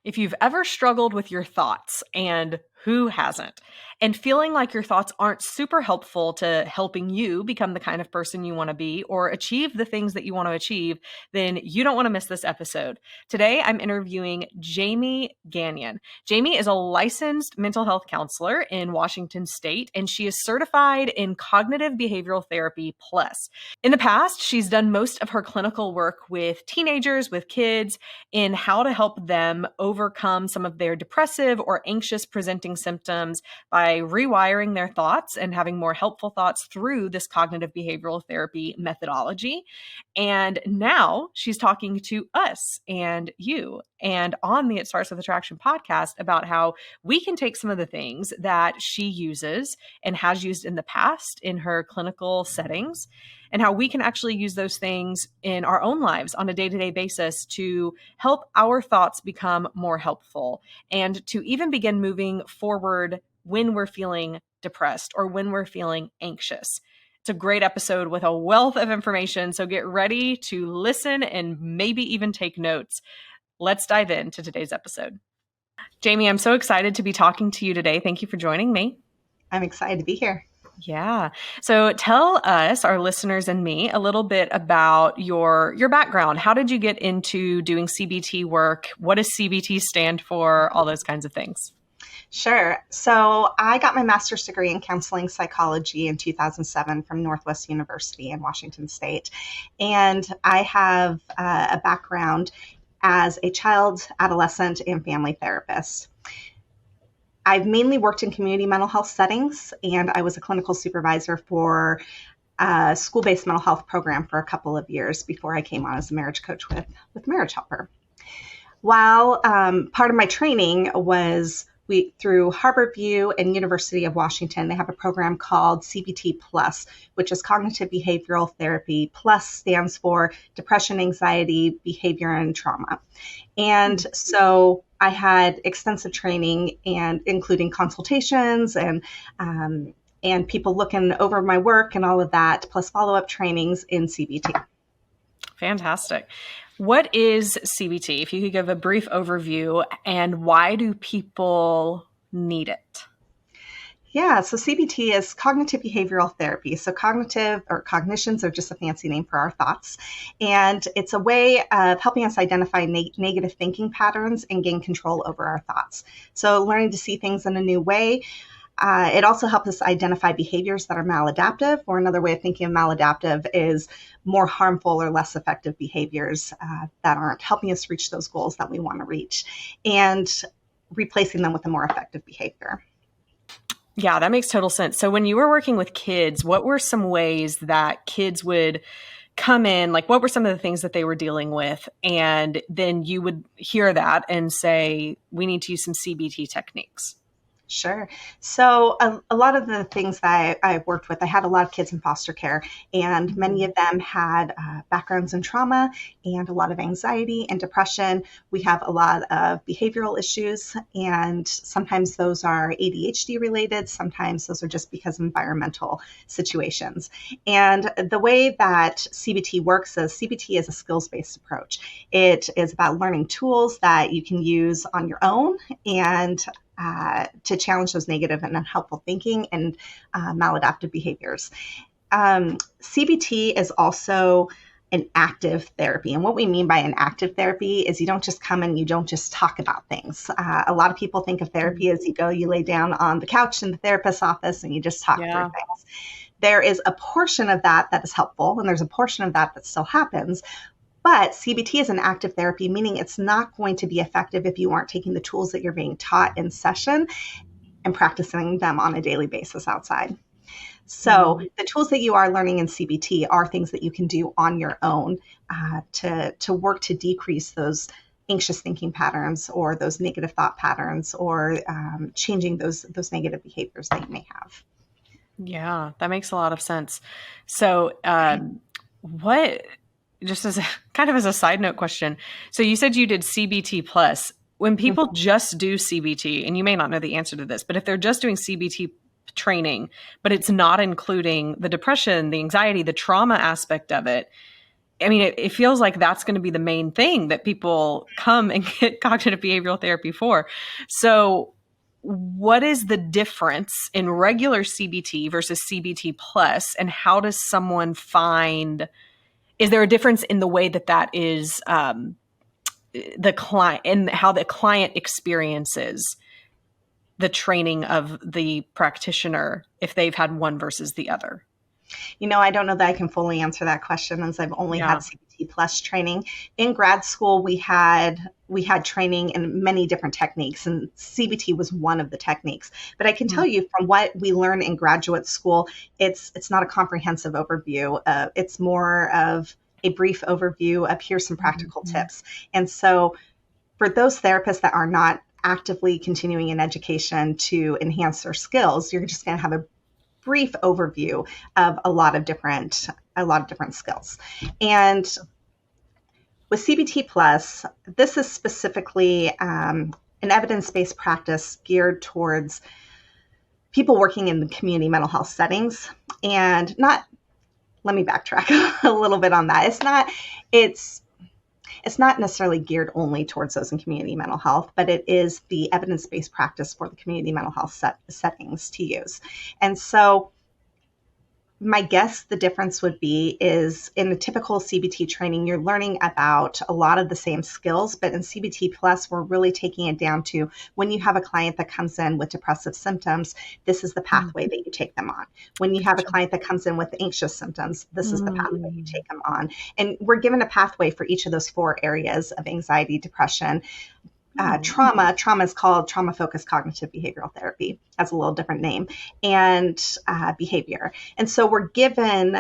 If you've ever struggled with your thoughts, and who hasn't, and feeling like your thoughts aren't super helpful to helping you become the kind of person you want to be or achieve the things that you want to achieve, then you don't want to miss this episode. Today, I'm interviewing Jamie Gagnon. Jamie is a licensed mental health counselor in Washington State, and she is certified in cognitive behavioral therapy plus. In the past, she's done most of her clinical work with teenagers, with kids, in how to help them overcome some of their depressive or anxious presenting symptoms by rewiring their thoughts and having more helpful thoughts through this cognitive behavioral therapy methodology. And now she's talking to us and you and on the It Starts with Attraction podcast about how we can take some of the things that she uses and has used in the past in her clinical settings, and how we can actually use those things in our own lives on a day-to-day basis to help our thoughts become more helpful and to even begin moving forward when we're feeling depressed or when we're feeling anxious. It's a great episode with a wealth of information, so get ready to listen and maybe even take notes. Let's dive into today's episode. Jamie, I'm so excited to be talking to you today. Thank you for joining me. I'm excited to be here. Yeah. So tell us, our listeners and me, a little bit about your background. How did you get into doing CBT work? What does CBT stand for? All those kinds of things. Sure. So I got my master's degree in counseling psychology in 2007 from Northwest University in Washington State. And I have a background as a child, adolescent, and family therapist. I've mainly worked in community mental health settings, and I was a clinical supervisor for a school-based mental health program for a couple of years before I came on as a marriage coach with Marriage Helper. While part of my training was through Harborview and University of Washington, they have a program called CBT Plus, which is Cognitive Behavioral Therapy. Plus stands for Depression, Anxiety, Behavior, and Trauma. And so I had extensive training, and including consultations and people looking over my work and all of that, plus follow-up trainings in CBT. Fantastic. What is CBT? If you could give a brief overview, and why do people need it? Yeah, so CBT is cognitive behavioral therapy. So cognitive or cognitions are just a fancy name for our thoughts. And it's a way of helping us identify negative thinking patterns and gain control over our thoughts. So learning to see things in a new way. It also helps us identify behaviors that are maladaptive, or another way of thinking of maladaptive is more harmful or less effective behaviors that aren't helping us reach those goals that we want to reach, and replacing them with a more effective behavior. Yeah, that makes total sense. So when you were working with kids, what were some ways that kids would come in? Like, what were some of the things that they were dealing with? And then you would hear that and say, we need to use some CBT techniques. Sure. So a lot of the things that I worked with, I had a lot of kids in foster care, and many of them had backgrounds in trauma and a lot of anxiety and depression. We have a lot of behavioral issues, and sometimes those are ADHD related. Sometimes those are just because of environmental situations. And the way that CBT works is CBT is a skills-based approach. It is about learning tools that you can use on your own and to challenge those negative and unhelpful thinking and maladaptive behaviors. CBT is also an active therapy. And what we mean by an active therapy is you don't just come and you don't just talk about things. A lot of people think of therapy as you lay down on the couch in the therapist's office and you just talk through things. There is a portion of that is helpful, and there's a portion of that still happens. But CBT is an active therapy, meaning it's not going to be effective if you aren't taking the tools that you're being taught in session and practicing them on a daily basis outside. So the tools that you are learning in CBT are things that you can do on your own to work to decrease those anxious thinking patterns or those negative thought patterns, or changing those negative behaviors that you may have. Yeah, that makes a lot of sense. So just as a side note question. So you said you did CBT plus. When people just do CBT, and you may not know the answer to this, but if they're just doing CBT training, but it's not including the depression, the anxiety, the trauma aspect of it, I mean, it feels like that's going to be the main thing that people come and get cognitive behavioral therapy for. So, what is the difference in regular CBT versus CBT plus, and how does someone find? Is there a difference in the way that that is the client and how the client experiences the training of the practitioner if they've had one versus the other? I don't know that I can fully answer that question, as I've only Yeah. had CBT plus training. In grad school, we had training in many different techniques, and CBT was one of the techniques. But I can tell you from what we learn in graduate school, it's not a comprehensive overview. It's more of a brief overview of here's some practical tips. And so for those therapists that are not actively continuing in education to enhance their skills, you're just going to have a brief overview of a lot of different skills. And with CBT Plus, this is specifically an evidence-based practice geared towards people working in the community mental health settings. And not, let me backtrack a little bit on that. It's not necessarily geared only towards those in community mental health, but it is the evidence-based practice for the community mental health settings to use. And so my guess the difference would be is in a typical CBT training, you're learning about a lot of the same skills, but in CBT Plus, we're really taking it down to when you have a client that comes in with depressive symptoms, this is the pathway that you take them on. When you have a client that comes in with anxious symptoms, this is the pathway you take them on. And we're given a pathway for each of those 4 areas of anxiety, depression, trauma is called trauma-focused cognitive behavioral therapy, has a little different name, and behavior. And so we're given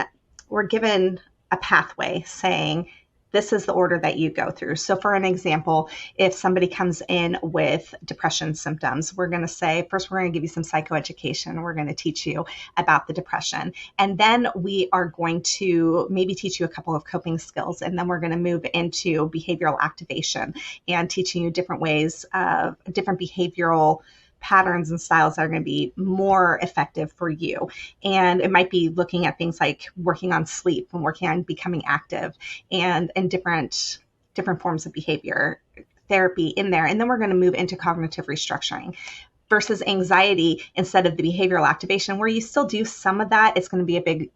a pathway saying, this is the order that you go through. So for an example, if somebody comes in with depression symptoms, we're going to say, first, we're going to give you some psychoeducation. We're going to teach you about the depression. And then we are going to maybe teach you a couple of coping skills. And then we're going to move into behavioral activation and teaching you different ways of different behavioral patterns and styles that are going to be more effective for you. And it might be looking at things like working on sleep and working on becoming active and different forms of behavior therapy in there. And then we're going to move into cognitive restructuring. Versus anxiety, instead of the behavioral activation, where you still do some of that, it's going to be a big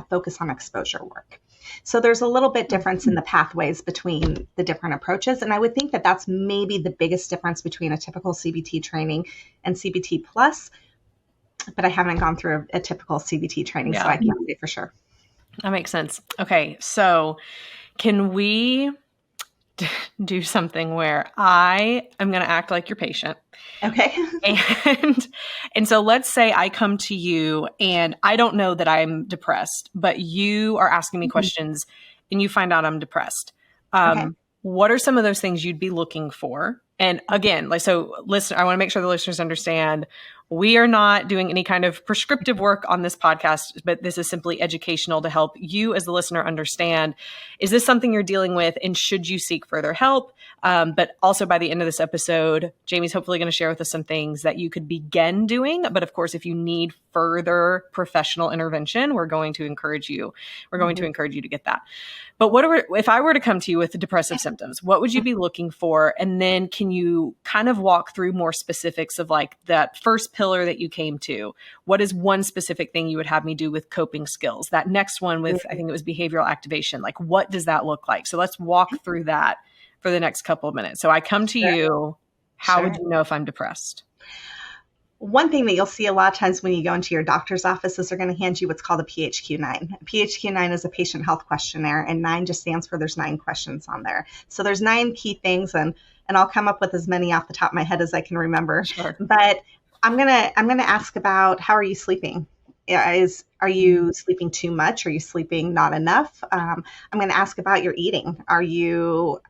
focus on exposure work. So there's a little bit difference in the pathways between the different approaches. And I would think that that's maybe the biggest difference between a typical CBT training and CBT Plus. But I haven't gone through a typical CBT training, so I can't say for sure. That makes sense. Okay, so can we do something where I am going to act like your patient? Okay. And so let's say I come to you and I don't know that I'm depressed, but you are asking me questions and you find out I'm depressed. Okay. What are some of those things you'd be looking for? And again, listen, I want to make sure the listeners understand we are not doing any kind of prescriptive work on this podcast, but this is simply educational to help you as the listener understand, is this something you're dealing with and should you seek further help? But also by the end of this episode, Jamie's hopefully going to share with us some things that you could begin doing. But of course, if you need further professional intervention, we're going to encourage you. We're going to encourage you to get that. But if I were to come to you with depressive symptoms, what would you be looking for? And then can you kind of walk through more specifics of like that first pillar that you came to? What is one specific thing you would have me do with coping skills? That next one with, I think it was behavioral activation. Like, what does that look like? So let's walk through that for the next couple of minutes. So I come to you, how would you know if I'm depressed? One thing that you'll see a lot of times when you go into your doctor's office is they're going to hand you what's called a PHQ-9. A PHQ-9 is a patient health questionnaire, and 9 just stands for there's 9 questions on there. So there's 9 key things, and I'll come up with as many off the top of my head as I can remember. Sure. But I'm gonna ask about, how are you sleeping? Are you sleeping too much? Are you sleeping not enough? I'm going to ask about your eating. Are you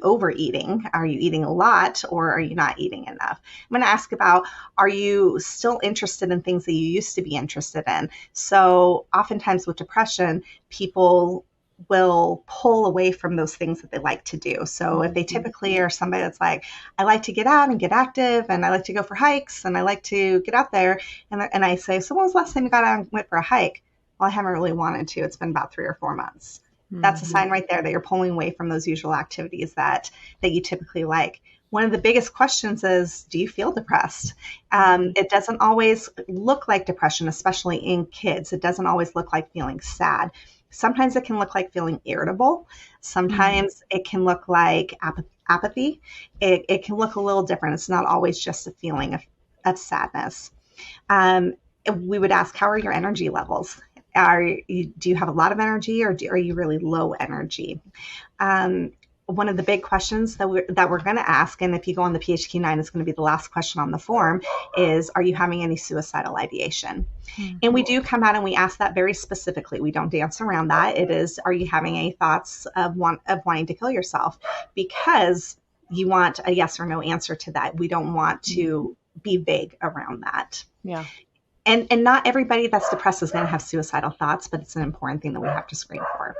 overeating? Are you eating a lot, or are you not eating enough? I'm going to ask about, are you still interested in things that you used to be interested in? So oftentimes with depression, people will pull away from those things that they like to do. So if they typically are somebody that's like, I like to get out and get active, and I like to go for hikes, and I like to get out there, and I say, so when was the last time you got out and went for a hike? Well, I haven't really wanted to. It's been about 3 or 4 months. That's a Mhm. sign right there that you're pulling away from those usual activities that you typically like. One of the biggest questions is, do you feel depressed? It doesn't always look like depression, especially in kids. It doesn't always look like feeling sad. Sometimes it can look like feeling irritable. Mhm. Sometimes it can look like apathy. It can look a little different. It's not always just a feeling of sadness. Um, we would ask, how are your energy levels? Do you have a lot of energy, or are you really low energy? Um, One of the big questions that we're going to ask, and if you go on the PHQ-9, it's going to be the last question on the form, is, are you having any suicidal ideation? And we Mhm. do come out and we ask that very specifically. We don't dance around that. It is, are you having any thoughts of wanting to kill yourself? Because you want a yes or no answer to that. We don't want Mhm. to be vague around that. Yeah. And not everybody that's depressed is going to have suicidal thoughts, but it's an important thing that we have to screen for.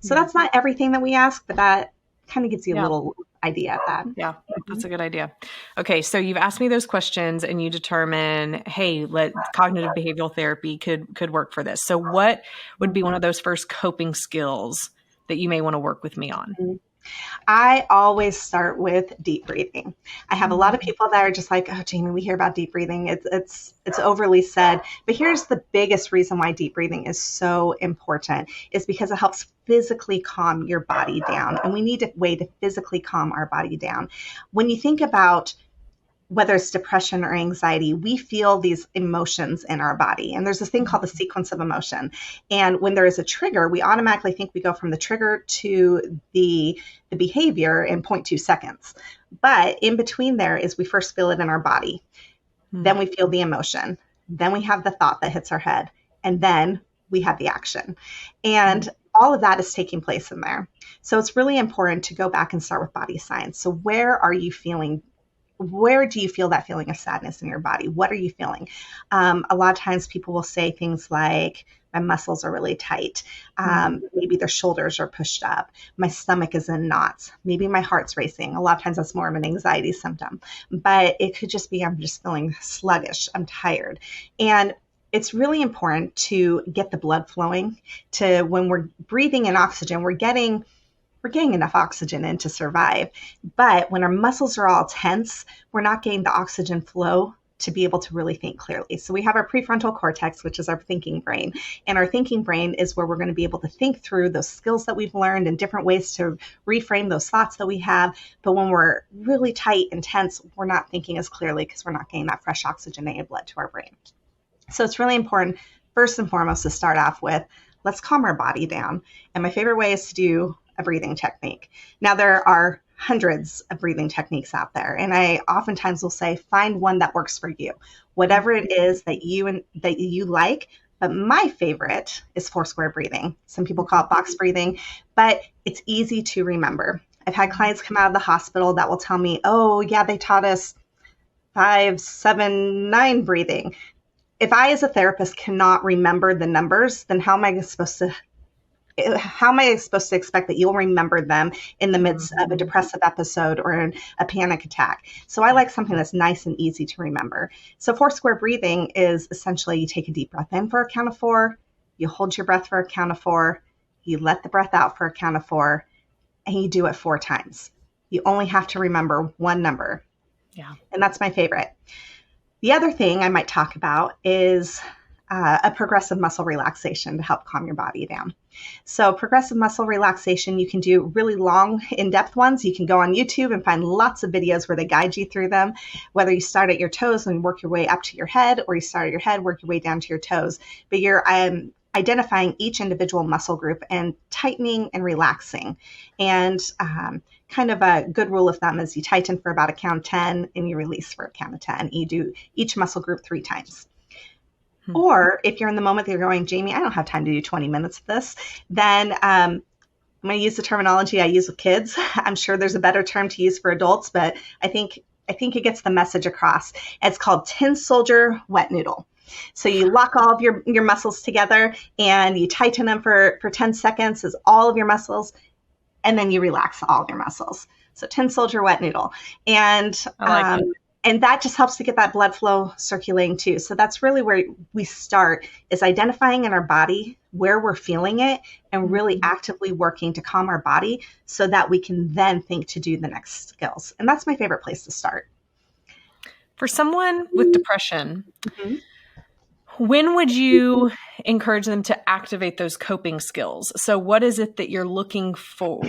So Yeah. that's not everything that we ask, but that kind of gives you a Yeah. little idea of that. Yeah. That's a good idea. Okay, so you've asked me those questions and you determine, hey, let cognitive behavioral therapy could work for this. So what would be one of those first coping skills that you may want to work with me on? I always start with deep breathing. I have a lot of Mhm. people that are just like, "Oh, Jamie, we hear about deep breathing. It's overly said." But here's the biggest reason why deep breathing is so important is because it helps physically calm your body down, and we need a way to physically calm our body down. When you think about whether it's depression or anxiety, we feel these emotions in our body. And there's this thing called the sequence of emotion. And when there is a trigger, we automatically think we go from the trigger to the behavior in 0.2 seconds. But in between there is we first feel it in our body. Then we feel the emotion. Then we have the thought that hits our head. And then we have the action. And all of that is taking place in there. So it's really important to go back and start with body science. So where do you feel that feeling of sadness in your body? What are you feeling? A lot of times people will say things like, my muscles are really tight. Maybe their shoulders are pushed up. My stomach is in knots. Maybe my heart's racing. A lot of times that's more of an anxiety symptom. But it could just be, I'm just feeling sluggish. I'm tired. And it's really important to get the blood flowing to when we're breathing in oxygen, we're getting enough oxygen in to survive. But when our muscles are all tense, we're not getting the oxygen flow to be able to really think clearly. So we have our prefrontal cortex, which is our thinking brain. And our thinking brain is where we're going to be able to think through those skills that we've learned and different ways to reframe those thoughts that we have. But when we're really tight and tense, we're not thinking as clearly because we're not getting that fresh oxygenated blood to our brain. So it's really important, first and foremost, to start off with, let's calm our body down. And my favorite way is to do a breathing technique. Now, there are hundreds of breathing techniques out there, and I oftentimes will say, find one that works for you, whatever it is that you like. But my favorite is four square breathing. Some people call it box breathing, but it's easy to remember. I've had clients come out of the hospital that will tell me, oh, yeah, they taught us 5, 7, 9 breathing. If I, as a therapist, cannot remember the numbers, then how am I supposed to expect that you'll remember them in the midst of a depressive episode or a panic attack? So I like something that's nice and easy to remember. So four square breathing is essentially, you take a deep breath in for a count of 4, you hold your breath for a count of 4, you let the breath out for a count of 4, and you do it 4 times. You only have to remember one number. Yeah. And that's my favorite. The other thing I might talk about is a progressive muscle relaxation to help calm your body down. So progressive muscle relaxation, you can do really long, in-depth ones. You can go on YouTube and find lots of videos where they guide you through them, whether you start at your toes and work your way up to your head, or you start at your head, work your way down to your toes. But you're identifying each individual muscle group and tightening and relaxing. And kind of a good rule of thumb is you tighten for about a count of 10 and you release for a count of 10. You do each muscle group 3 times. Or if you're in the moment that you're going, Jamie, I don't have time to do 20 minutes of this, then I'm going to use the terminology I use with kids. I'm sure there's a better term to use for adults, but I think it gets the message across. It's called tin soldier wet noodle. So you lock all of your muscles together and you tighten them for 10 seconds as all of your muscles, and then you relax all of your muscles. So tin soldier wet noodle. And I like it. And that just helps to get that blood flow circulating too. So that's really where we start, is identifying in our body where we're feeling it and really actively working to calm our body so that we can then think to do the next skills. And that's my favorite place to start. For someone with depression, Mhm. when would you encourage them to activate those coping skills? So what is it that you're looking for?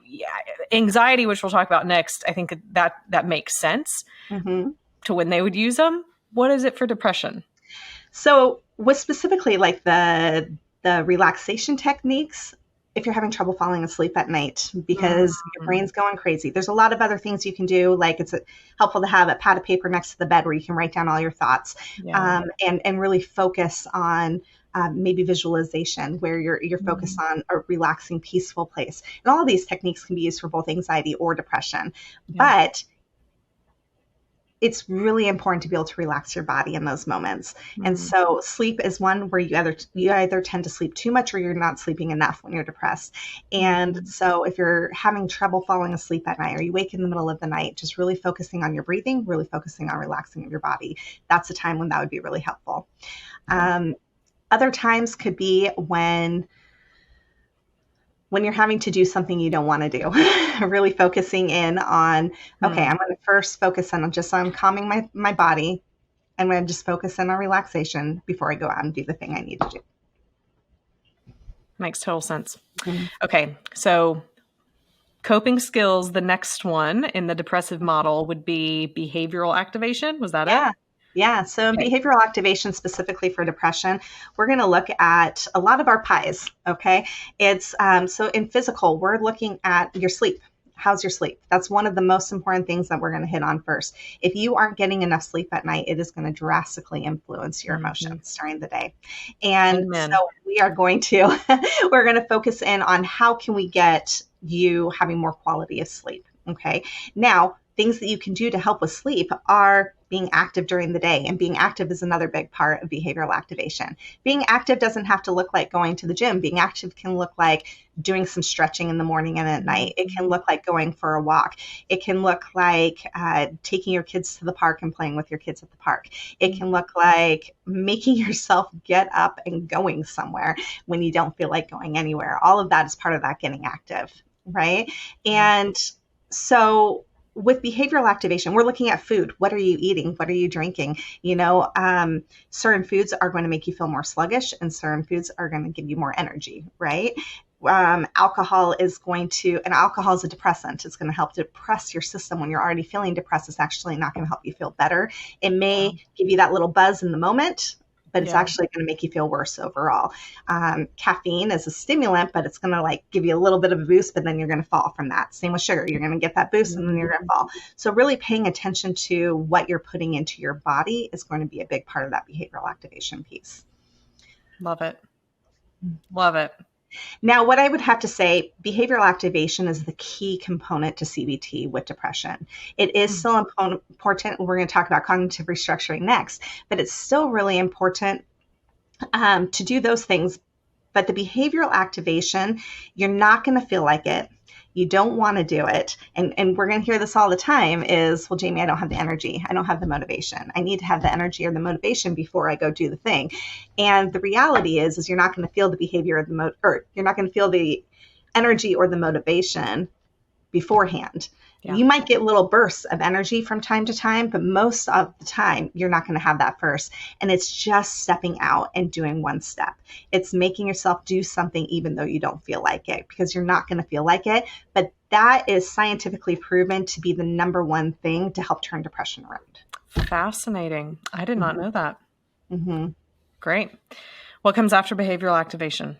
Yeah, anxiety, which we'll talk about next, I think that makes sense Mhm. to when they would use them. What is it for depression? So with specifically like the relaxation techniques, if you're having trouble falling asleep at night because your brain's going crazy, there's a lot of other things you can do. Like it's helpful to have a pad of paper next to the bed where you can write down all your thoughts, Yeah. and really focus on maybe visualization where you're focused on a relaxing, peaceful place. And all of these techniques can be used for both anxiety or depression, Yeah. but it's really important to be able to relax your body in those moments. And so sleep is one where you either tend to sleep too much or you're not sleeping enough when you're depressed. And so if you're having trouble falling asleep at night or you wake in the middle of the night, just really focusing on your breathing, really focusing on relaxing your body, that's a time when that would be really helpful. Other times could be when you're having to do something you don't want to do, really focusing in on, okay, I'm going to first focus on calming my body. I'm going to just focus in on relaxation before I go out and do the thing I need to do. Makes total sense. Mm-hmm. Okay. So coping skills, the next one in the depressive model would be behavioral activation. Was that it? Yeah. Yeah. So in Okay. behavioral activation, specifically for depression, we're going to look at a lot of our pies. Okay. It's so in physical, we're looking at your sleep. How's your sleep? That's one of the most important things that we're going to hit on first. If you aren't getting enough sleep at night, it is going to drastically influence your emotions during the day. And Amen. so we're going to focus in on how can we get you having more quality of sleep. Okay. Now, things that you can do to help with sleep are being active during the day. And being active is another big part of behavioral activation. Being active doesn't have to look like going to the gym. Being active can look like doing some stretching in the morning and at night. It can look like going for a walk. It can look like taking your kids to the park and playing with your kids at the park. It can look like making yourself get up and going somewhere when you don't feel like going anywhere. All of that is part of that getting active, right? And so with behavioral activation, we're looking at food. What are you eating? What are you drinking? Certain foods are going to make you feel more sluggish and certain foods are going to give you more energy, right? Alcohol is a depressant. It's going to help depress your system when you're already feeling depressed. It's actually not going to help you feel better. It may give you that little buzz in the moment, but it's actually going to make you feel worse overall. Caffeine is a stimulant, but it's going to give you a little bit of a boost, but then you're going to fall from that. Same with sugar. You're going to get that boost and then you're going to fall. So really paying attention to what you're putting into your body is going to be a big part of that behavioral activation piece. Love it. Love it. Now, what I would have to say, behavioral activation is the key component to CBT with depression. It is still important. We're going to talk about cognitive restructuring next, but it's still really important to do those things. But the behavioral activation, you're not going to feel like it. You don't want to do it. And we're going to hear this all the time is, well, Jamie, I don't have the energy. I don't have the motivation. I need to have the energy or the motivation before I go do the thing. And the reality is you're not going to feel the behavior or you're not going to feel the energy or the motivation beforehand. Yeah. You might get little bursts of energy from time to time, but most of the time you're not going to have that first. And it's just stepping out and doing one step. It's making yourself do something even though you don't feel like it, because you're not going to feel like it. But that is scientifically proven to be the number one thing to help turn depression around. Fascinating. I did not know that. Mm-hmm. Great. What comes after behavioral activation?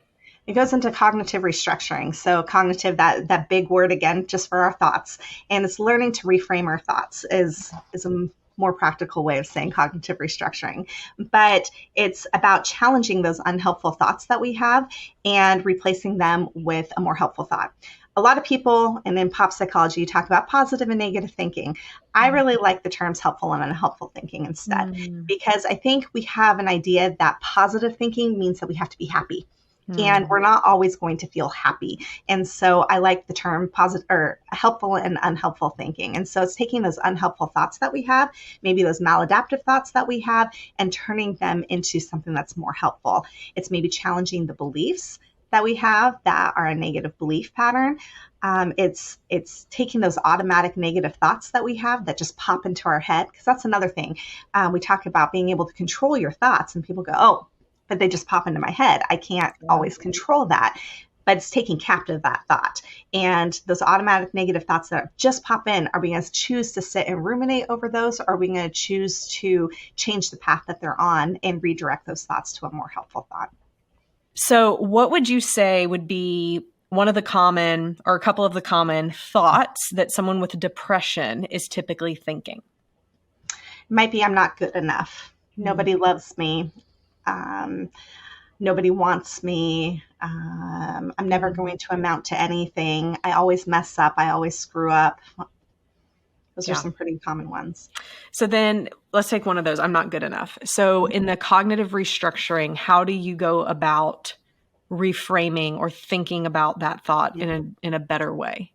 It goes into cognitive restructuring. So cognitive, that big word again, just for our thoughts. And it's learning to reframe our thoughts is a more practical way of saying cognitive restructuring. But it's about challenging those unhelpful thoughts that we have and replacing them with a more helpful thought. A lot of people, and in pop psychology, you talk about positive and negative thinking. I really like the terms helpful and unhelpful thinking instead, because I think we have an idea that positive thinking means that we have to be happy. And Hmm. we're not always going to feel happy. And so I like the term positive or helpful and unhelpful thinking. And so it's taking those unhelpful thoughts that we have, maybe those maladaptive thoughts that we have, and turning them into something that's more helpful. It's maybe challenging the beliefs that we have that are a negative belief pattern. It's taking those automatic negative thoughts that we have that just pop into our head, because that's another thing. We talk about being able to control your thoughts, and people go, "Oh, but they just pop into my head. I can't Yeah. always control that." But it's taking captive that thought. And those automatic negative thoughts that just pop in, are we going to choose to sit and ruminate over those? Or are we going to choose to change the path that they're on and redirect those thoughts to a more helpful thought? So, what would you say would be one of the common or a couple of the common thoughts that someone with depression is typically thinking? It might be, I'm not good enough. Mm. Nobody loves me. Um, Nobody wants me. I'm never Mhm. going to amount to anything. I always mess up. I always screw up. Those are Yeah. some pretty common ones. So then let's take one of those. I'm not good enough. So in the cognitive restructuring, how do you go about reframing or thinking about that thought in a better way?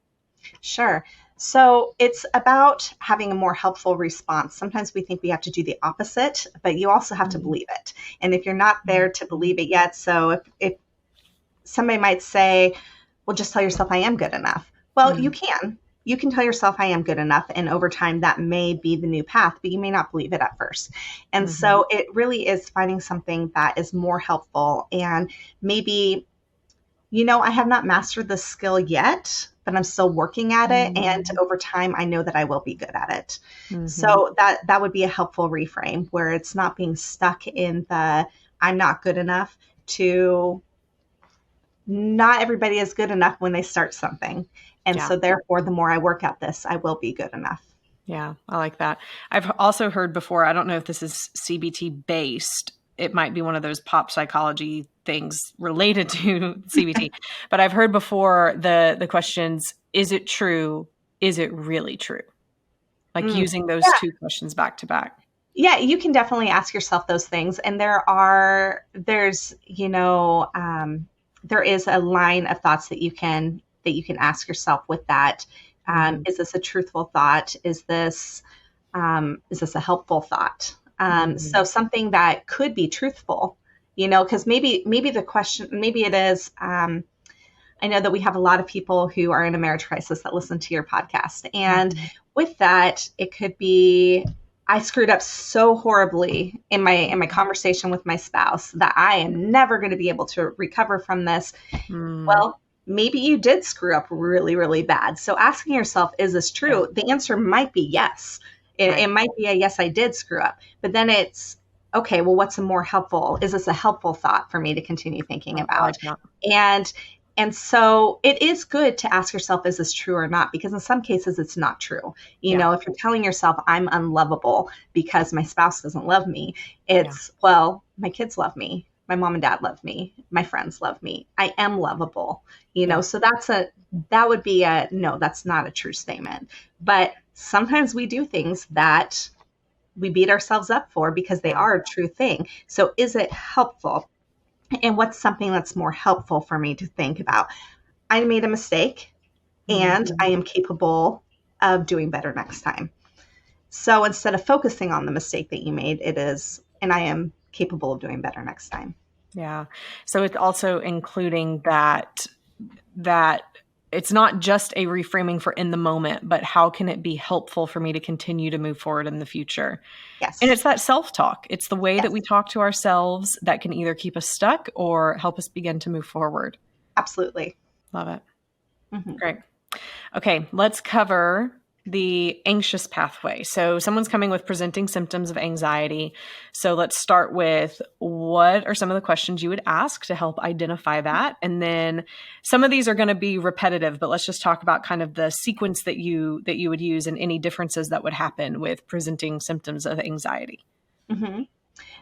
Sure. So it's about having a more helpful response. Sometimes we think we have to do the opposite, but you also have to Mhm. believe it. And if you're not there to believe it yet, so if somebody might say, well, just tell yourself I am good enough. Well, you Mm. can. You can tell yourself I am good enough. And over time, that may be the new path, but you may not believe it at first. And Mhm. so it really is finding something that is more helpful. And maybe, I have not mastered this skill yet, but I'm still working at it. And Mhm. over time, I know that I will be good at it. Mhm. So that would be a helpful reframe, where it's not being stuck in the I'm not good enough to not everybody is good enough when they start something. And Yeah. so therefore, the more I work at this, I will be good enough. Yeah, I like that. I've also heard before, I don't know if this is CBT based. It might be one of those pop psychology things related to CBT. But I've heard before the questions, is it true? Is it really true? Like Mm. using those two questions back to back. Yeah, you can definitely ask yourself those things. And there is a line of thoughts that you can ask yourself with that. Mhm. Is this a truthful thought? Is this a helpful thought? So Mhm. something that could be truthful, because maybe the question, maybe it is, I know that we have a lot of people who are in a marriage crisis that listen to your podcast. And Mhm. with that, it could be, I screwed up so horribly in my conversation with my spouse that I am never going to be able to recover from this. Mm. Well, maybe you did screw up really, really bad. So asking yourself, is this Yeah, true? The answer might be yes. It right. might be a yes, I did screw up. But then it's, okay, well, what's a more helpful? Is this a helpful thought for me to continue thinking I about? like that. And and so it is good to ask yourself, is this true or not? Because in some cases, it's not true. Yeah, If you're telling yourself, I'm unlovable because my spouse doesn't love me, yeah, it's, well, my kids love me. My mom and dad love me. My friends love me. I am lovable. yeah, So that would be a no, that's not a true statement. But sometimes we do things that we beat ourselves up for because they yeah. are a true thing. So is it helpful? And what's something that's more helpful for me to think about? I made a mistake and I Mhm. am capable of doing better next time. So instead of focusing on the mistake that you made, it is, and I am capable of doing better next time. Yeah. So it's also including that it's not just a reframing for in the moment, but how can it be helpful for me to continue to move forward in the future? And Yes. it's that self-talk. It's the way that we Yes. talk to ourselves that can either keep us stuck or help us begin to move forward. Absolutely. Love it. Hmm. Great. Okay, let's cover the anxious pathway. So, someone's coming with presenting symptoms of anxiety. So, let's start with what are some of the questions you would ask to help identify that? And then some of these are going to be repetitive, but let's just talk about kind of the sequence that you would use and any differences that would happen with presenting symptoms of anxiety. Hmm.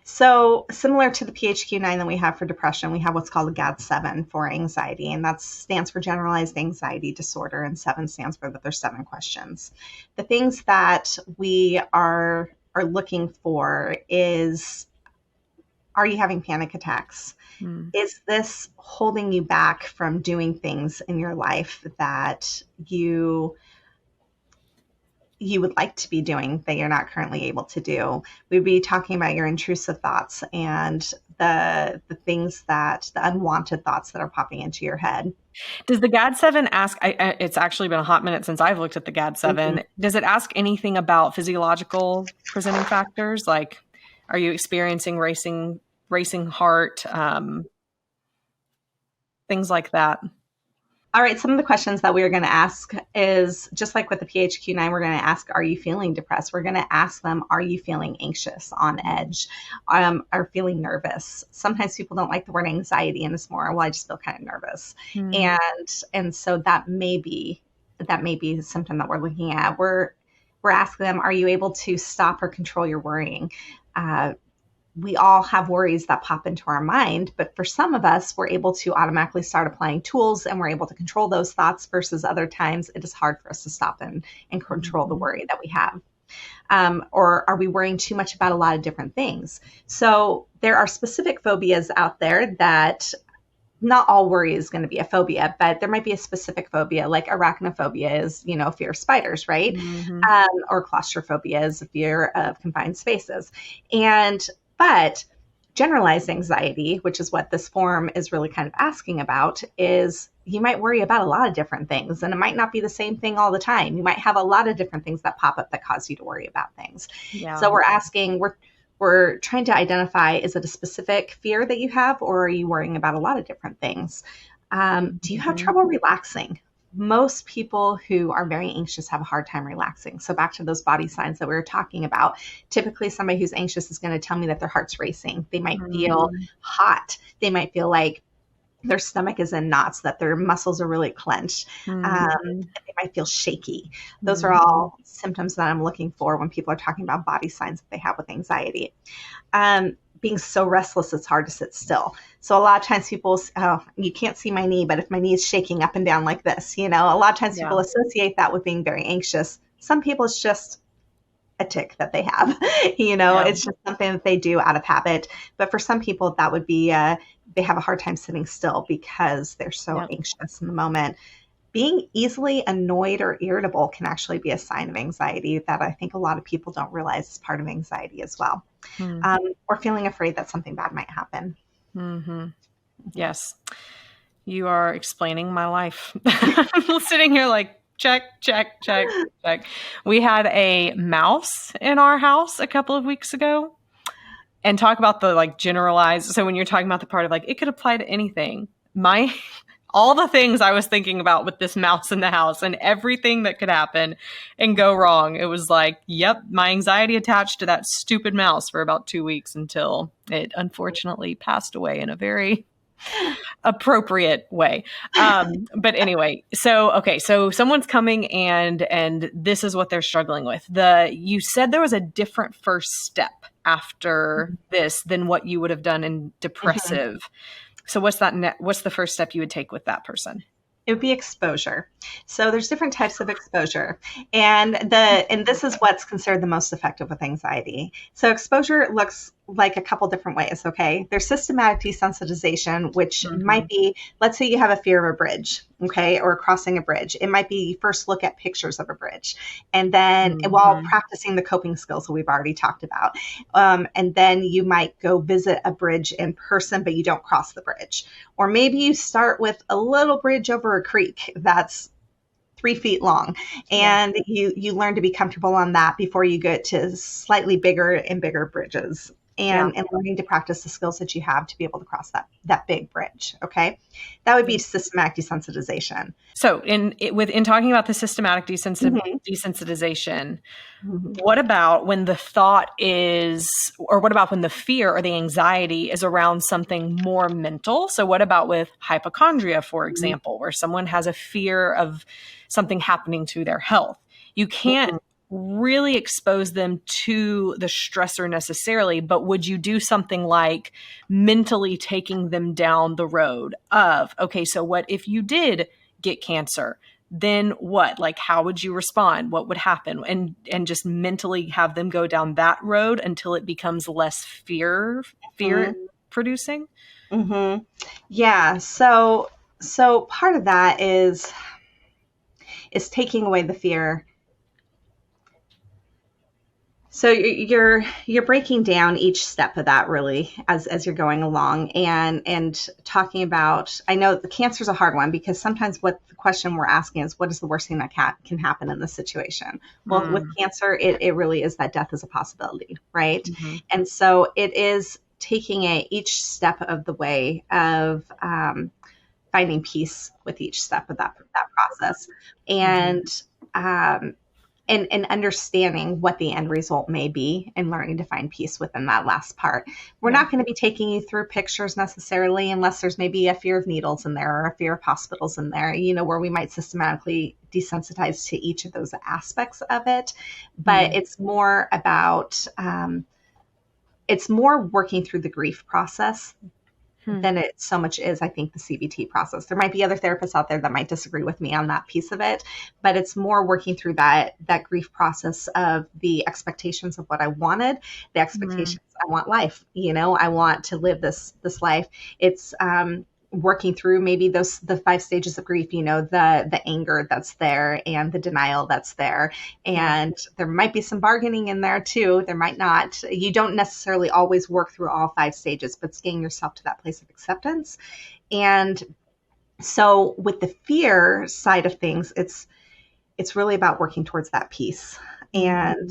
So similar to the PHQ-9 that we have for depression, we have what's called a GAD-7 for anxiety, and that stands for generalized anxiety disorder, and 7 stands for that there's 7 questions. The things that we are looking for is, Are you having panic attacks? Mm. Is this holding you back from doing things in your life that you would like to be doing that you're not currently able to do? We'd be talking about your intrusive thoughts and the things that the unwanted thoughts that are popping into your head. Does the GAD-7 ask, it's actually been a hot minute since I've looked at the Mhm. GAD-7. Does it ask anything about physiological presenting factors? Like, are you experiencing racing heart, things like that? All right, some of the questions that we're going to ask is just like with the PHQ-9, we're going to ask, are you feeling depressed? We're going to ask them, are you feeling anxious, on edge, are feeling nervous? Sometimes people don't like the word anxiety and it's more, well, I just feel kind of nervous. Mm. And so that may be a symptom that we're looking at. We're asking them, are you able to stop or control your worrying? We all have worries that pop into our mind, but for some of us, we're able to automatically start applying tools and we're able to control those thoughts versus other times it is hard for us to stop and control the worry that we have. Or are we worrying too much about a lot of different things? So there are specific phobias out there that not all worry is going to be a phobia, but there might be a specific phobia, like arachnophobia is, fear of spiders, right? Mm-hmm. Or claustrophobia is a fear of confined spaces. But generalized anxiety, which is what this form is really kind of asking about, is you might worry about a lot of different things, and it might not be the same thing all the time. You might have a lot of different things that pop up that cause you to worry about things. Yeah. So we're trying to identify, is it a specific fear that you have, or are you worrying about a lot of different things? Do you have trouble relaxing? Most people who are very anxious have a hard time relaxing. So back to those body signs that we were talking about, typically somebody who's anxious is going to tell me that their heart's racing. They might feel hot. They might feel like their stomach is in knots, that their muscles are really clenched. They might feel shaky. Those are all symptoms that I'm looking for when people are talking about body signs that they have with anxiety. Being so restless, it's hard to sit still. So a lot of times people, oh, you can't see my knee, but if my knee is shaking up and down like this, a lot of times people associate that with being very anxious. Some people, it's just a tick that they have, it's just something that they do out of habit. But for some people, that would be, they have a hard time sitting still because they're so anxious in the moment. Being easily annoyed or irritable can actually be a sign of anxiety that I think a lot of people don't realize is part of anxiety as well. Or feeling afraid that something bad might happen. Mm-hmm. Yes. You are explaining my life. I'm sitting here like, check, check, check, check. We had a mouse in our house a couple of weeks ago, and talk about the generalized. So when you're talking about the part of it could apply to anything, all the things I was thinking about with this mouse in the house and everything that could happen and go wrong. It was like, yep, my anxiety attached to that stupid mouse for about 2 weeks until it unfortunately passed away in a very appropriate way. But anyway, so someone's coming and this is what they're struggling with. You said there was a different first step after this than what you would have done in depressive. So what's the first step you would take with that person? It would be exposure. So there's different types of exposure. And this is what's considered the most effective with anxiety. So exposure looks like a couple different ways, okay? There's systematic desensitization, which might be, let's say you have a fear of a bridge, okay, or crossing a bridge. It might be you first look at pictures of a bridge, and then while practicing the coping skills that we've already talked about, and then you might go visit a bridge in person, but you don't cross the bridge. Or maybe you start with a little bridge over a creek that's 3 feet long, and you learn to be comfortable on that before you get to slightly bigger and bigger bridges. And learning to practice the skills that you have to be able to cross that big bridge. Okay, that would be systematic desensitization. So in talking about the systematic desensitization, what about when the thought is, or what about when the fear or the anxiety is around something more mental? So what about with hypochondria, for example, where someone has a fear of something happening to their health? You can't really expose them to the stressor necessarily, but would you do something like mentally taking them down the road of, okay, so what if you did get cancer? then what? Like, how would you respond? What would happen? And just mentally have them go down that road until it becomes less fear producing. Mm-hmm. Yeah. So part of that is taking away the fear. So you're breaking down each step of that really as you're going along and talking about. I know the cancer is a hard one because sometimes what the question we're asking is, what is the worst thing that can happen in this situation? Well, with cancer, it really is that death is a possibility, right? Mm-hmm. And so it is taking each step of the way of finding peace with each step of that process, and and understanding what the end result may be and learning to find peace within that last part. We're not going to be taking you through pictures necessarily unless there's maybe a fear of needles in there or a fear of hospitals in there, where we might systematically desensitize to each of those aspects of it. But it's more about, it's more working through the grief process than it so much is, I think, the CBT process. There might be other therapists out there that might disagree with me on that piece of it, but it's more working through that grief process of the expectations of what I wanted, the expectations. I want life, I want to live this life. It's working through maybe the 5 stages of grief, the anger that's there and the denial that's there. And there might be some bargaining in there too. There might not. You don't necessarily always work through all 5 stages, but it's getting yourself to that place of acceptance. And so with the fear side of things, it's really about working towards that peace and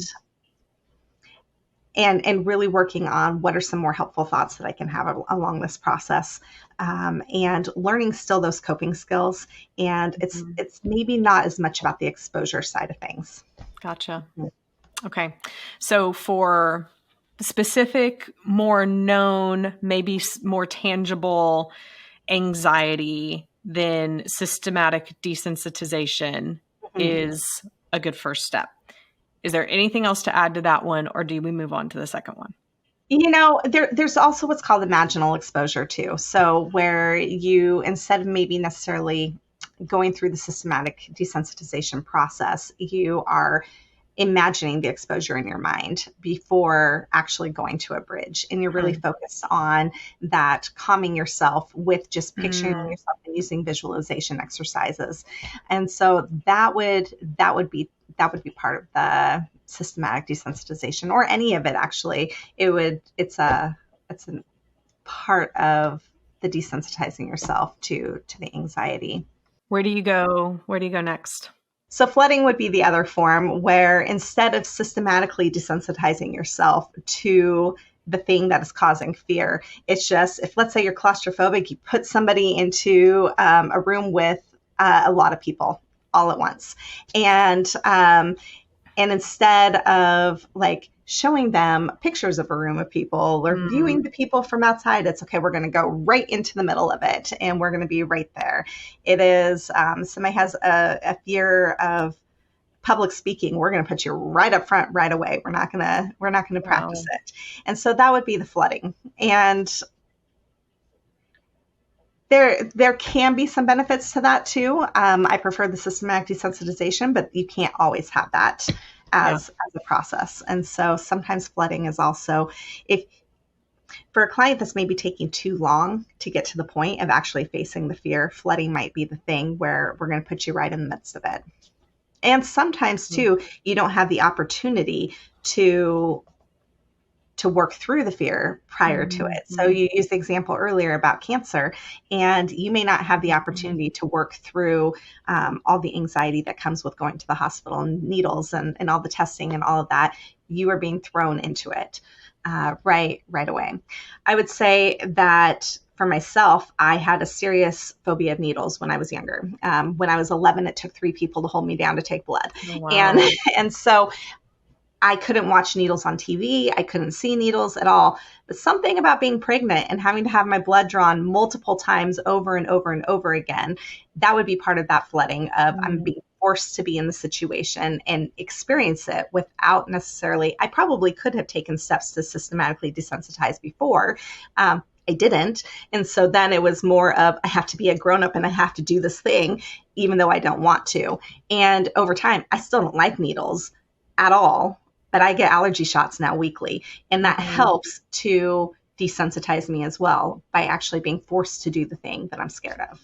really working on what are some more helpful thoughts that I can have along this process, and learning still those coping skills. And it's maybe not as much about the exposure side of things. Gotcha. Okay. So for specific, more known, maybe more tangible anxiety, then systematic desensitization is a good first step. Is there anything else to add to that one, or do we move on to the second one? There's also what's called imaginal exposure too. So where you, instead of maybe necessarily going through the systematic desensitization process, you are imagining the exposure in your mind before actually going to a bridge. And you're really focused on that, calming yourself with just picturing yourself and using visualization exercises. And so that would be part of the systematic desensitization, or any of it actually. It's a part of the desensitizing yourself to the anxiety. Where do you go next? So flooding would be the other form, where instead of systematically desensitizing yourself to the thing that is causing fear, it's just, if let's say you're claustrophobic, you put somebody into a room with a lot of people all at once. And instead of like showing them pictures of a room of people or viewing the people from outside, it's okay, we're going to go right into the middle of it and we're going to be right there. It is, somebody has a fear of public speaking, we're going to put you right up front right away. We're not going to practice it. And so that would be the flooding. And there can be some benefits to that too. I prefer the systematic desensitization, but you can't always have that as a process. And so sometimes flooding is also, if for a client that's maybe taking too long to get to the point of actually facing the fear, flooding might be the thing where we're going to put you right in the midst of it. And sometimes too, you don't have the opportunity to work through the fear prior to it. So you used the example earlier about cancer, and you may not have the opportunity to work through all the anxiety that comes with going to the hospital and needles and all the testing and all of that. You are being thrown into it right away. I would say that for myself, I had a serious phobia of needles when I was younger. When I was 11, it took 3 people to hold me down to take blood. Oh, wow. And so I couldn't watch needles on TV. I couldn't see needles at all. But something about being pregnant and having to have my blood drawn multiple times over and over and over again, that would be part of that flooding of I'm being forced to be in the situation and experience it without necessarily, I probably could have taken steps to systematically desensitize before. I didn't. And so then it was more of, I have to be a grown up and I have to do this thing, even though I don't want to. And over time, I still don't like needles at all, but I get allergy shots now weekly. And that helps to desensitize me as well by actually being forced to do the thing that I'm scared of.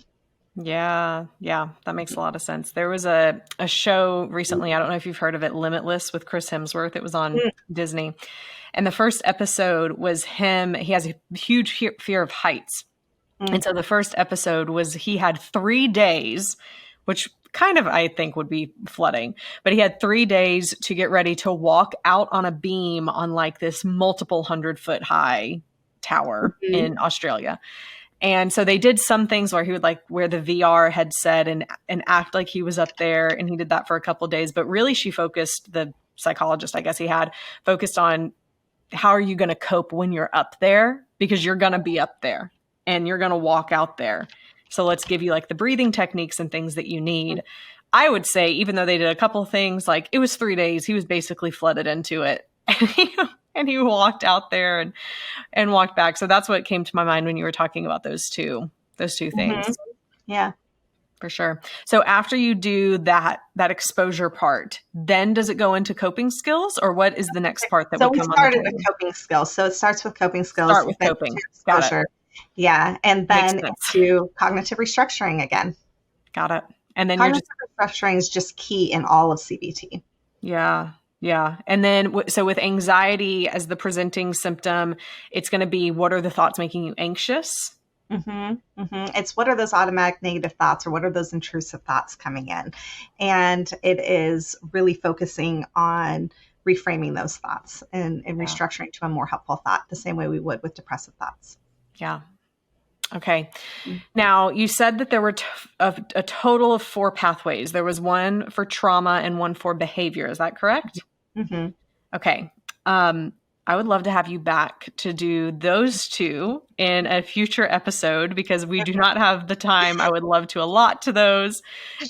Yeah, yeah, that makes a lot of sense. There was a show recently, I don't know if you've heard of it, Limitless with Chris Hemsworth. It was on Disney. And the first episode was him. He has a huge fear of heights. And so the first episode was he had 3 days, which kind of, I think, would be flooding, but he had 3 days to get ready to walk out on a beam on like this multiple 100-foot high tower in Australia. And so they did some things where he would like wear the VR headset and act like he was up there. And he did that for a couple of days. But really, she focused, the psychologist, I guess he had, focused on how are you going to cope when you're up there? Because you're going to be up there and you're going to walk out there. So let's give you like the breathing techniques and things that you need. I would say, even though they did a couple of things, like it was 3 days, he was basically flooded into it. And he walked out there and walked back. So that's what came to my mind when you were talking about those two things. Yeah. For sure. So after you do that exposure part, then does it go into coping skills, or what is the next part that would come on the started table? with coping skills. So it starts with coping skills. Start with coping. Got it. Yeah. And then to cognitive restructuring again. Got it. And then cognitive restructuring is just key in all of CBT. Yeah. Yeah. And then, so with anxiety as the presenting symptom, it's going to be, what are the thoughts making you anxious? It's what are those automatic negative thoughts, or what are those intrusive thoughts coming in? And it is really focusing on reframing those thoughts and restructuring to a more helpful thought, the same way we would with depressive thoughts. Yeah. Okay. Now, you said that there were a total of 4 pathways. There was one for trauma and one for behavior. Is that correct? Okay. I would love to have you back to do those 2 in a future episode, because we do not have the time. I would love to allot to those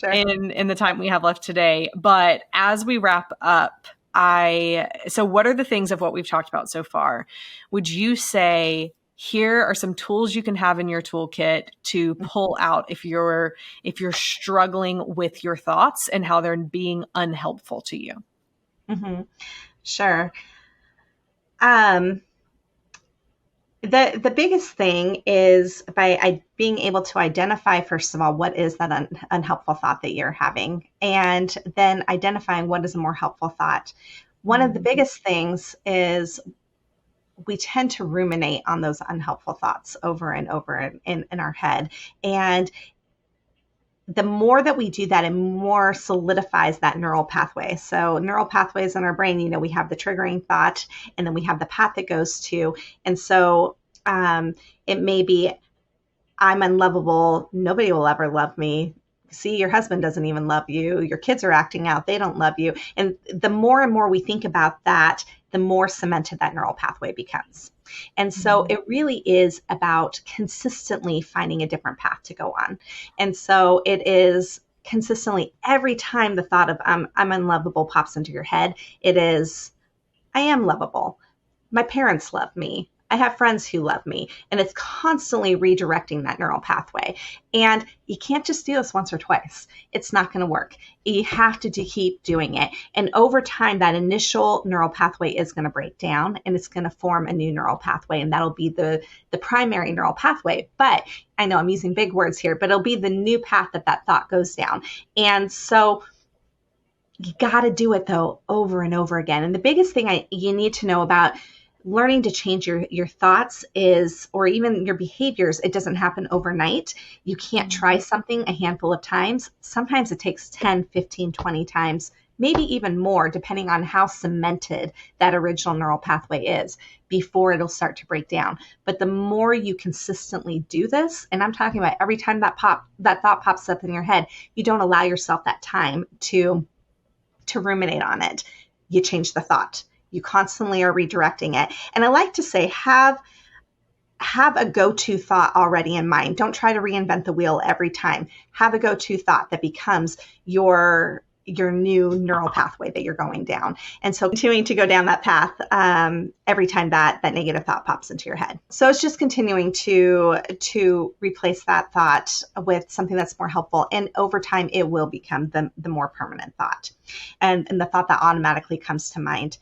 in the time we have left today. But as we wrap up, so what are the things of what we've talked about so far? Would you say, here are some tools you can have in your toolkit to pull out if you're struggling with your thoughts and how they're being unhelpful to you? Sure. The biggest thing is by being able to identify, first of all, what is that unhelpful thought that you're having, and then identifying what is a more helpful thought. One of the biggest things is we tend to ruminate on those unhelpful thoughts over and over in our head. And the more that we do that, it more solidifies that neural pathway. So neural pathways in our brain, we have the triggering thought, and then we have the path that goes to. And so it may be, I'm unlovable. Nobody will ever love me. See, your husband doesn't even love you. Your kids are acting out. They don't love you. And the more and more we think about that, the more cemented that neural pathway becomes. And so it really is about consistently finding a different path to go on. And so it is consistently, every time the thought of I'm unlovable pops into your head, it is, I am lovable. My parents love me. I have friends who love me. And it's constantly redirecting that neural pathway. And you can't just do this once or twice. It's not going to work. You have to keep doing it. And over time, that initial neural pathway is going to break down, and it's going to form a new neural pathway. And that'll be the primary neural pathway. But I know I'm using big words here, but it'll be the new path that thought goes down. And so you got to do it, though, over and over again. And the biggest thing you need to know about learning to change your thoughts is, or even your behaviors, it doesn't happen overnight. You can't try something a handful of times. Sometimes it takes 10, 15, 20 times, maybe even more, depending on how cemented that original neural pathway is, before it'll start to break down. But the more you consistently do this, and I'm talking about every time that thought pops up in your head, you don't allow yourself that time to ruminate on it. You change the thought. You constantly are redirecting it. And I like to say, have a go-to thought already in mind. Don't try to reinvent the wheel every time. Have a go-to thought that becomes your your new neural pathway that you're going down. And so continuing to go down that path every time that negative thought pops into your head. So it's just continuing to replace that thought with something that's more helpful. And over time, it will become the more permanent thought and the thought that automatically comes to mind.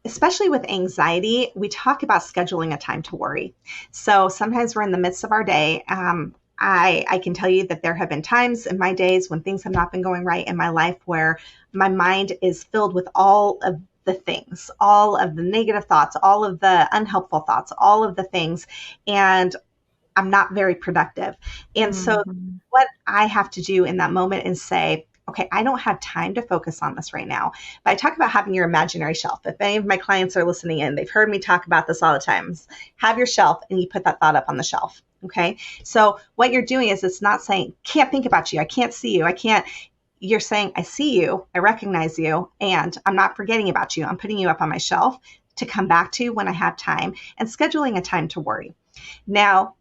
Especially with anxiety, we talk about scheduling a time to worry. So sometimes we're in the midst of our day. I can tell you that there have been times in my days when things have not been going right in my life where my mind is filled with all of the things, all of the negative thoughts, all of the unhelpful thoughts, all of the things, and I'm not very productive. And so what I have to do in that moment is say, okay, I don't have time to focus on this right now. But I talk about having your imaginary shelf. If any of my clients are listening in, they've heard me talk about this all the time. Have your shelf and you put that thought up on the shelf. Okay. So what you're doing is it's not saying, can't think about you. I can't see you. I can't. You're saying, I see you. I recognize you. And I'm not forgetting about you. I'm putting you up on my shelf to come back to when I have time and scheduling a time to worry. Now,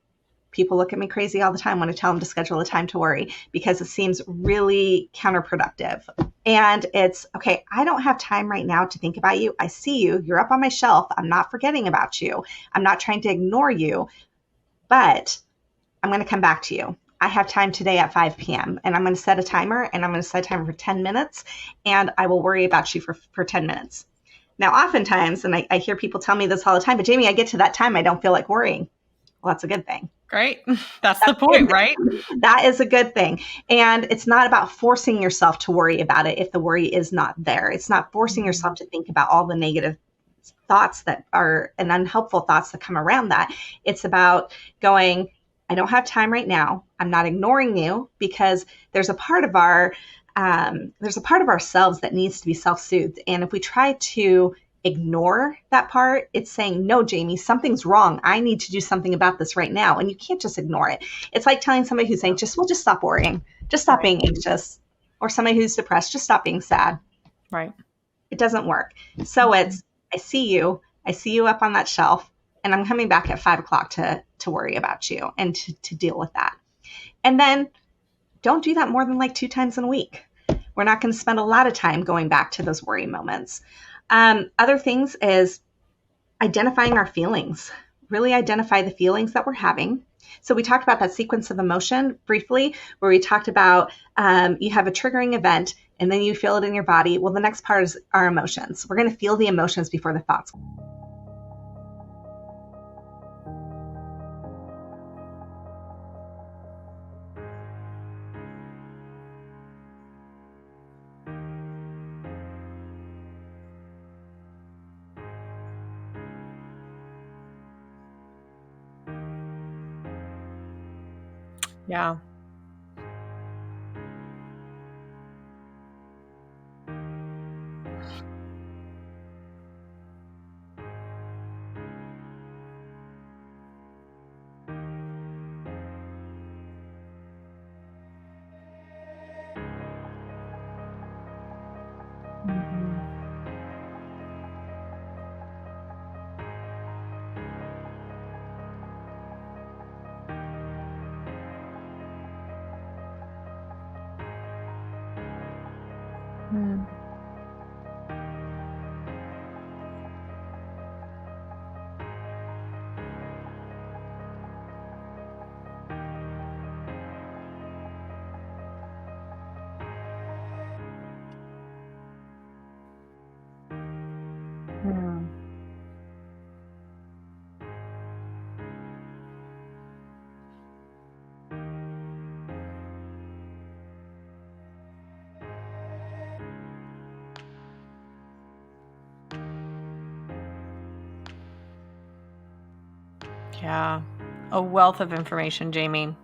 people look at me crazy all the time when I tell them to schedule a time to worry because it seems really counterproductive. And it's, okay, I don't have time right now to think about you. I see you. You're up on my shelf. I'm not forgetting about you. I'm not trying to ignore you, but I'm going to come back to you. I have time today at 5 p.m. and I'm going to set a timer and I'm going to set a timer for 10 minutes and I will worry about you for 10 minutes. Now, oftentimes, and I hear people tell me this all the time, but Jamie, I get to that time, I don't feel like worrying. Well, that's a good thing. Great. That's the point, right? That is a good thing. And it's not about forcing yourself to worry about it if the worry is not there. It's not forcing yourself to think about all the negative thoughts that are and unhelpful thoughts that come around that. It's about going, I don't have time right now. I'm not ignoring you because there's a part of ourselves that needs to be self-soothed. And if we try to ignore that part, it's saying, no, Jamie, something's wrong. I need to do something about this right now. And you can't just ignore it. It's like telling somebody who's anxious, well, just stop worrying. Just stop being anxious. Or somebody who's depressed, just stop being sad. Right. It doesn't work. So it's, I see you up on that shelf, and I'm coming back at 5 o'clock to worry about you and to deal with that. And then don't do that more than like 2 times in a week. We're not going to spend a lot of time going back to those worry moments. Other things is identifying our feelings, really identify the feelings that we're having. So we talked about that sequence of emotion briefly, where we talked about you have a triggering event and then you feel it in your body. Well, the next part is our emotions. We're going to feel the emotions before the thoughts. Yeah. Yeah. A wealth of information, Jamie.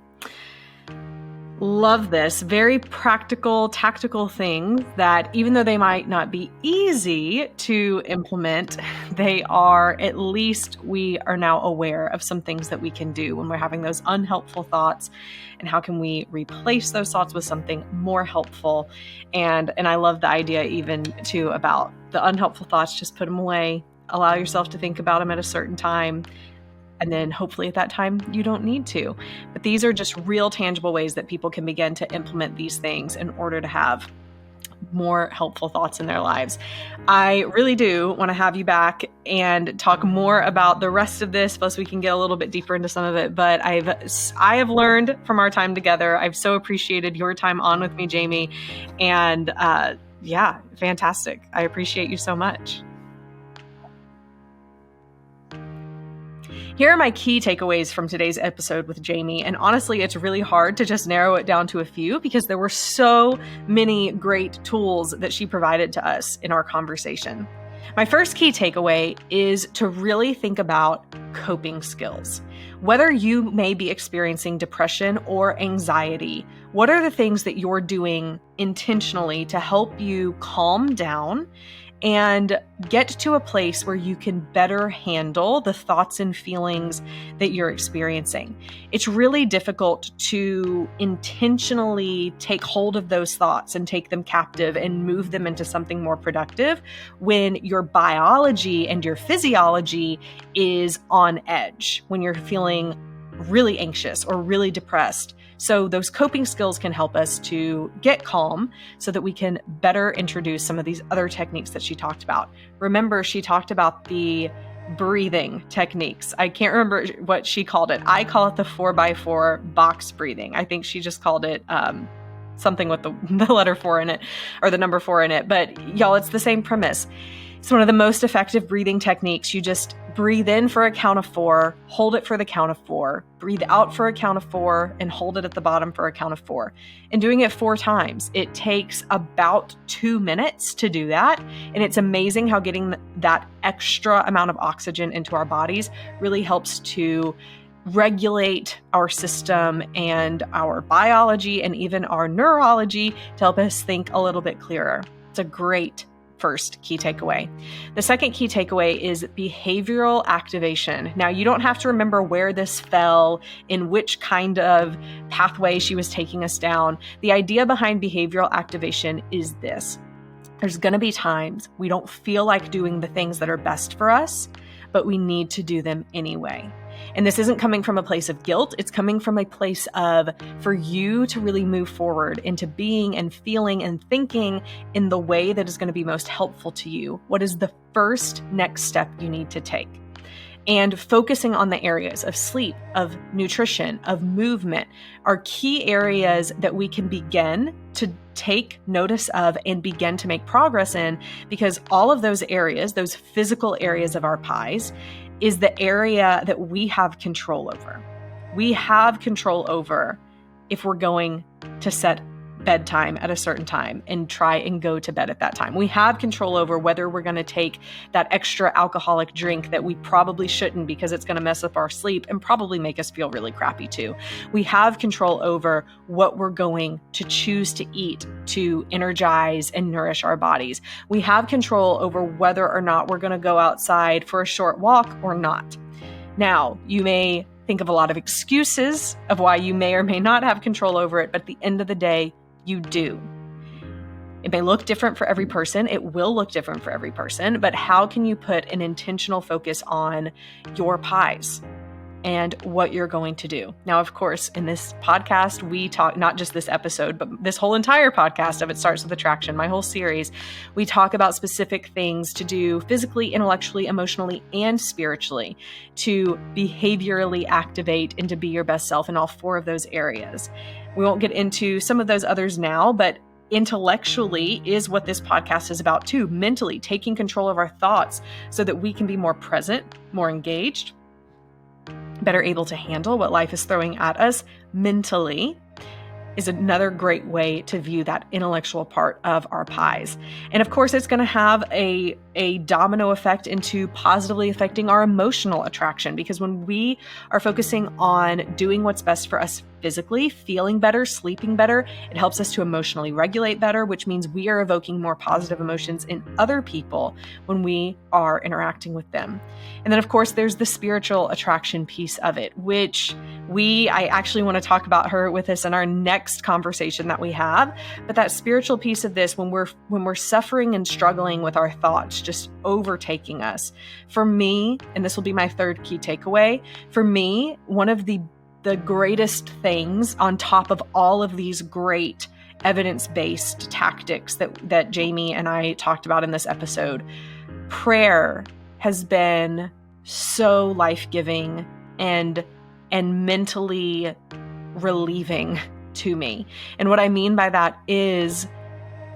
Love this. Very practical, tactical things that even though they might not be easy to implement, they are, at least we are now aware of some things that we can do when we're having those unhelpful thoughts, and how can we replace those thoughts with something more helpful. And I love the idea even too about the unhelpful thoughts, just put them away, allow yourself to think about them at a certain time. And then hopefully at that time, you don't need to. But these are just real tangible ways that people can begin to implement these things in order to have more helpful thoughts in their lives. I really do want to have you back and talk more about the rest of this, plus we can get a little bit deeper into some of it. But I have learned from our time together. I've so appreciated your time on with me, Jamie. And yeah, fantastic. I appreciate you so much. Here are my key takeaways from today's episode with Jamie. And honestly, it's really hard to just narrow it down to a few because there were so many great tools that she provided to us in our conversation. My first key takeaway is to really think about coping skills. Whether you may be experiencing depression or anxiety, what are the things that you're doing intentionally to help you calm down and get to a place where you can better handle the thoughts and feelings that you're experiencing? It's really difficult to intentionally take hold of those thoughts and take them captive and move them into something more productive when your biology and your physiology is on edge, when you're feeling really anxious or really depressed. So those coping skills can help us to get calm so that we can better introduce some of these other techniques that she talked about. Remember, she talked about the breathing techniques. I can't remember what she called it. I call it the 4x4 box breathing. I think she just called it something with the letter 4 in it, or the number 4 in it. But y'all, it's the same premise. It's one of the most effective breathing techniques. You just breathe in for a count of 4, hold it for the count of 4, breathe out for a count of 4, and hold it at the bottom for a count of 4. And doing it 4 times, it takes about 2 minutes to do that. And it's amazing how getting that extra amount of oxygen into our bodies really helps to regulate our system and our biology and even our neurology to help us think a little bit clearer. It's a great first key takeaway. The second key takeaway is behavioral activation. Now, you don't have to remember where this fell, in which kind of pathway she was taking us down. The idea behind behavioral activation is this. There's going to be times we don't feel like doing the things that are best for us, but we need to do them anyway. And this isn't coming from a place of guilt. It's coming from a place of, for you to really move forward into being and feeling and thinking in the way that is going to be most helpful to you. What is the first next step you need to take? And focusing on the areas of sleep, of nutrition, of movement are key areas that we can begin to take notice of and begin to make progress in, because all of those areas, those physical areas of our pies, is the area that we have control over. We have control over if we're going to set bedtime at a certain time and try and go to bed at that time. We have control over whether we're going to take that extra alcoholic drink that we probably shouldn't because it's going to mess up our sleep and probably make us feel really crappy too. We have control over what we're going to choose to eat to energize and nourish our bodies. We have control over whether or not we're going to go outside for a short walk or not. Now, you may think of a lot of excuses of why you may or may not have control over it, but at the end of the day, you do. It may look different for every person. It will look different for every person, but how can you put an intentional focus on your pies and what you're going to do? Now, of course, in this podcast, we talk, not just this episode, but this whole entire podcast of It Starts With Attraction, my whole series, we talk about specific things to do physically, intellectually, emotionally, and spiritually to behaviorally activate and to be your best self in all 4 of those areas. We won't get into some of those others now, but intellectually is what this podcast is about too. Mentally, taking control of our thoughts so that we can be more present, more engaged, better able to handle what life is throwing at us mentally, is another great way to view that intellectual part of our pies. And of course, it's going to have a domino effect into positively affecting our emotional attraction, because when we are focusing on doing what's best for us physically, feeling better, sleeping better, it helps us to emotionally regulate better, which means we are evoking more positive emotions in other people when we are interacting with them. And then, of course, there's the spiritual attraction piece of it, which I actually want to talk about her with us in our next conversation that we have. But that spiritual piece of this, when we're suffering and struggling with our thoughts just overtaking us, for me, and this will be my third key takeaway, for me, one of the greatest things on top of all of these great evidence-based tactics that Jamie and I talked about in this episode. Prayer has been so life-giving and mentally relieving to me. And what I mean by that is,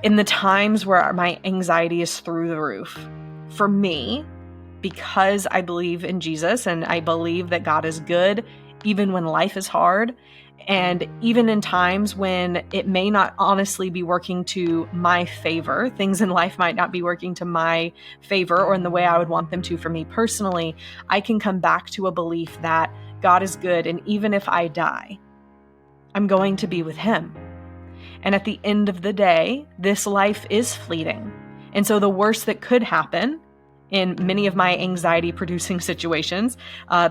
in the times where my anxiety is through the roof, for me, because I believe in Jesus and I believe that God is good, even when life is hard, and even in times when it may not honestly be working to my favor, things in life might not be working to my favor or in the way I would want them to for me personally, I can come back to a belief that God is good, and even if I die, I'm going to be with Him. And at the end of the day, this life is fleeting. And so the worst that could happen in many of my anxiety-producing situations,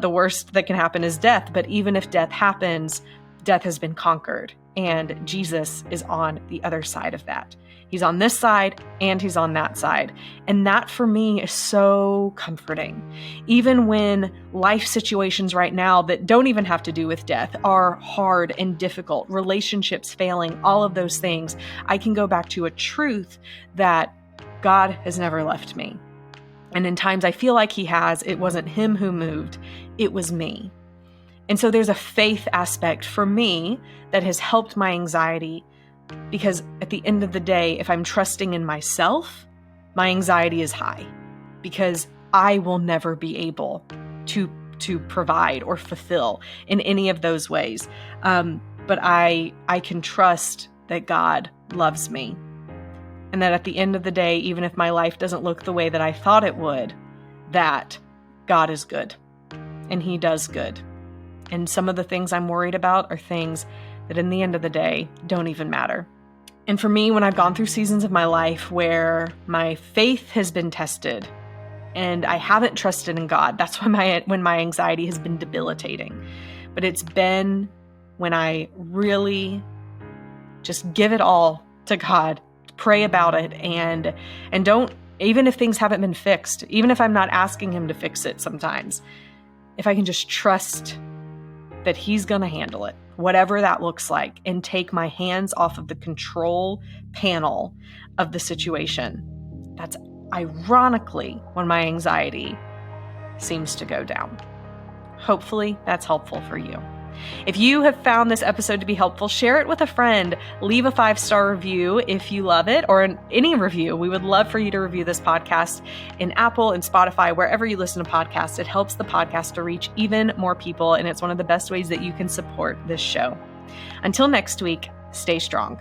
the worst that can happen is death. But even if death happens, death has been conquered, and Jesus is on the other side of that. He's on this side and He's on that side. And that for me is so comforting. Even when life situations right now that don't even have to do with death are hard and difficult, relationships failing, all of those things, I can go back to a truth that God has never left me. And in times I feel like He has, it wasn't Him who moved, it was me. And so there's a faith aspect for me that has helped my anxiety, because at the end of the day, if I'm trusting in myself, my anxiety is high because I will never be able to provide or fulfill in any of those ways. But I can trust that God loves me, and that at the end of the day, even if my life doesn't look the way that I thought it would, that God is good and He does good. And some of the things I'm worried about are things that in the end of the day don't even matter. And for me, when I've gone through seasons of my life where my faith has been tested and I haven't trusted in God, that's when my anxiety has been debilitating. But it's been when I really just give it all to God, pray about it, and don't, even if things haven't been fixed, even if I'm not asking Him to fix it sometimes, if I can just trust that He's going to handle it, whatever that looks like, and take my hands off of the control panel of the situation. That's ironically when my anxiety seems to go down. Hopefully that's helpful for you. If you have found this episode to be helpful, share it with a friend. Leave a 5-star review if you love it, or any review. We would love for you to review this podcast in Apple and Spotify, wherever you listen to podcasts. It helps the podcast to reach even more people, and it's one of the best ways that you can support this show. Until next week, stay strong.